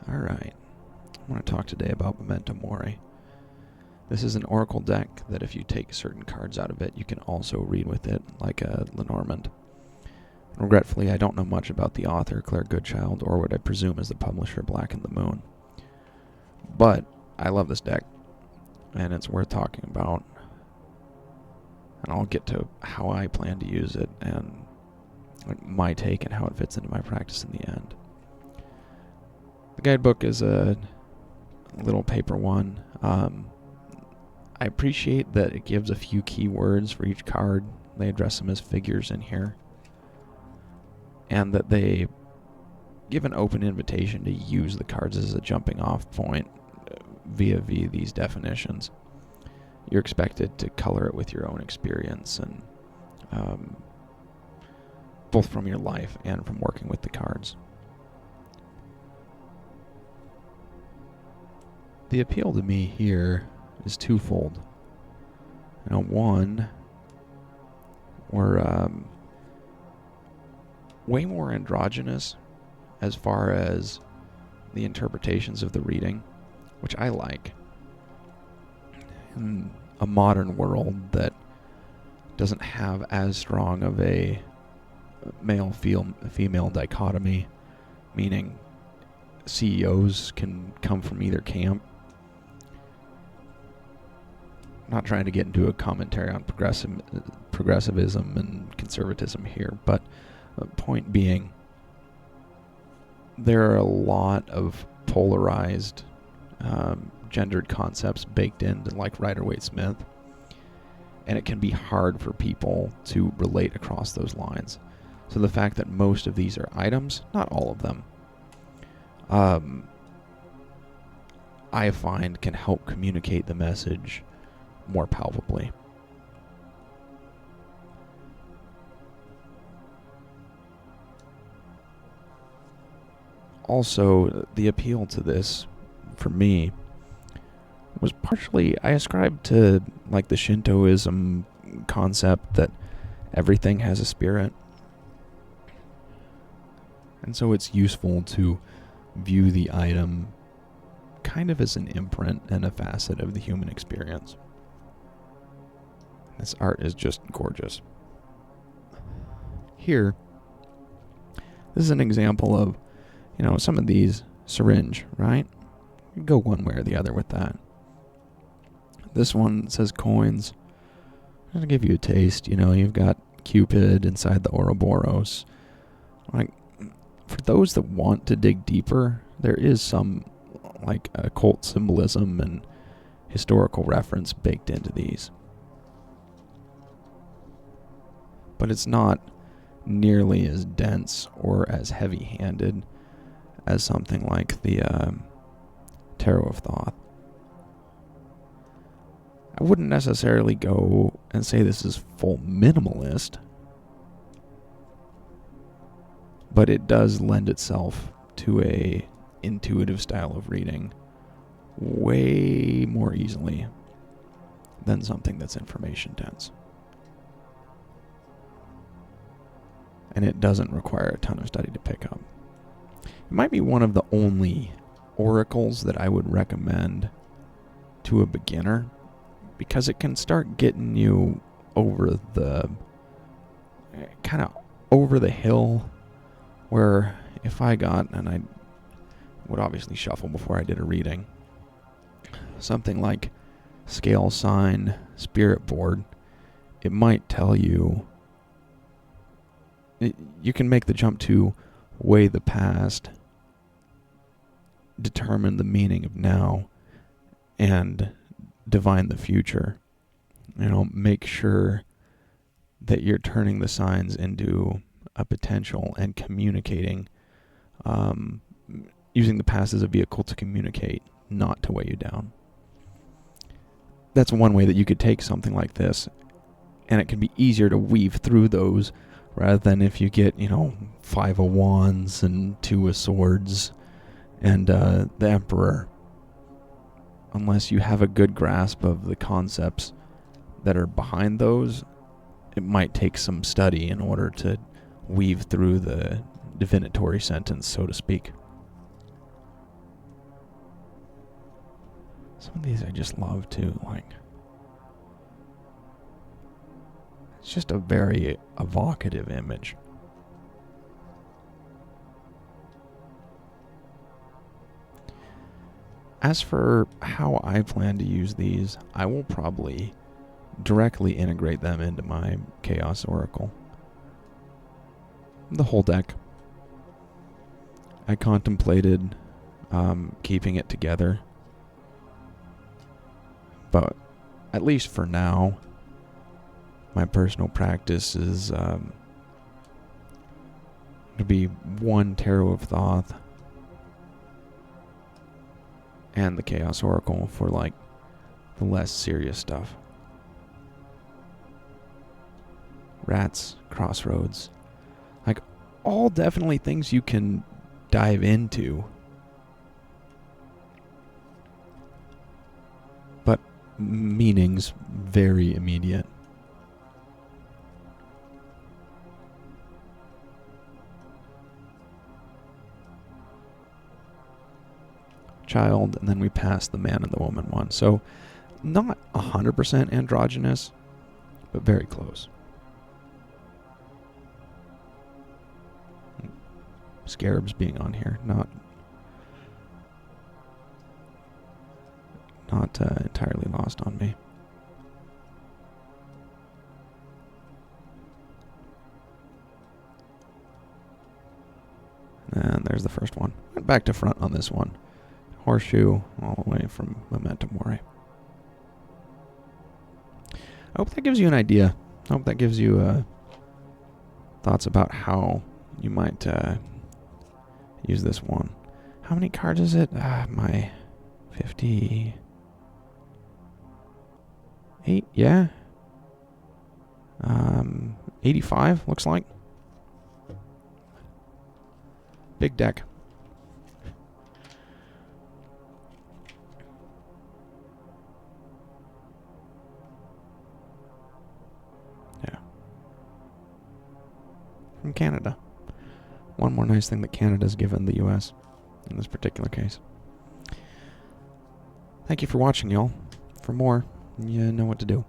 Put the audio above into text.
Alright, I want to talk today about Memento Mori. This is an oracle deck that if you take certain cards out of it, you can also read with it, like a Lenormand. Regretfully, I don't know much about the author, Claire Goodchild, or what I presume is the publisher, Black and the Moon. But I love this deck, and it's worth talking about. And I'll get to how I plan to use it and my take and how it fits into my practice in the end. The guidebook is a little paper one. I appreciate that it gives a few keywords for each card. They address them as figures in here. And that they give an open invitation to use the cards as a jumping off point via these definitions. You're expected to color it with your own experience, and both from your life and from working with the cards. The appeal to me here is twofold. One, we're way more androgynous as far as the interpretations of the reading, which I like. In a modern world that doesn't have as strong of a male-female dichotomy, meaning CEOs can come from either camp. I'm not trying to get into a commentary on progressivism and conservatism here, but point being, there are a lot of polarized gendered concepts baked into like Rider-Waite-Smith, and it can be hard for people to relate across those lines. So the fact that most of these are items, not all of them, I find can help communicate the message more palpably. Also, the appeal to this, for me, was partially, I ascribed to like the Shintoism concept that everything has a spirit. And so it's useful to view the item kind of as an imprint and a facet of the human experience. This art is just gorgeous. Here, this is an example of, some of these syringe, right? You go one way or the other with that. This one says coins. I'll give you a taste. You've got Cupid inside the Ouroboros. Like, for those that want to dig deeper, there is some like occult symbolism and historical reference baked into these. But it's not nearly as dense or as heavy-handed as something like the Tarot of Thoth. I wouldn't necessarily go and say this is full minimalist, but it does lend itself to a intuitive style of reading way more easily than something that's information dense. And it doesn't require a ton of study to pick up. It might be one of the only oracles that I would recommend to a beginner, because it can start getting you over the hill, where if I got, and I would obviously shuffle before I did a reading, something like scale sign, spirit board, it might tell you, you can make the jump to weigh the past, determine the meaning of now, and divine the future. Make sure that you're turning the signs into a potential and communicating, using the past as a vehicle to communicate, not to weigh you down. That's one way that you could take something like this, and it can be easier to weave through those rather than if you get, 5 of Wands and 2 of Swords and the Emperor. Unless you have a good grasp of the concepts that are behind those, it might take some study in order to weave through the divinatory sentence, so to speak. Some of these I just love too, like, it's just a very evocative image. As for how I plan to use these, I will probably directly integrate them into my Chaos Oracle. The whole deck. I contemplated keeping it together, but at least for now, my personal practice is to be one Tarot of Thoth and the Chaos Oracle for like the less serious stuff. Rats, Crossroads, like all definitely things you can dive into, but meanings very immediate. Child, and then we pass the man and the woman one. So not 100% androgynous, but very close. Scarabs being on here, not entirely lost on me. And there's the first one. Went back to front on this one. Horseshoe all the way from Memento Mori. I hope that gives you an idea. I hope that gives you thoughts about how you might use this one. How many cards is it? My 58, yeah. 85, looks like. Big deck. Yeah. From Canada. One more nice thing that Canada's given the US in this particular case. Thank you for watching, y'all. For more, you know what to do.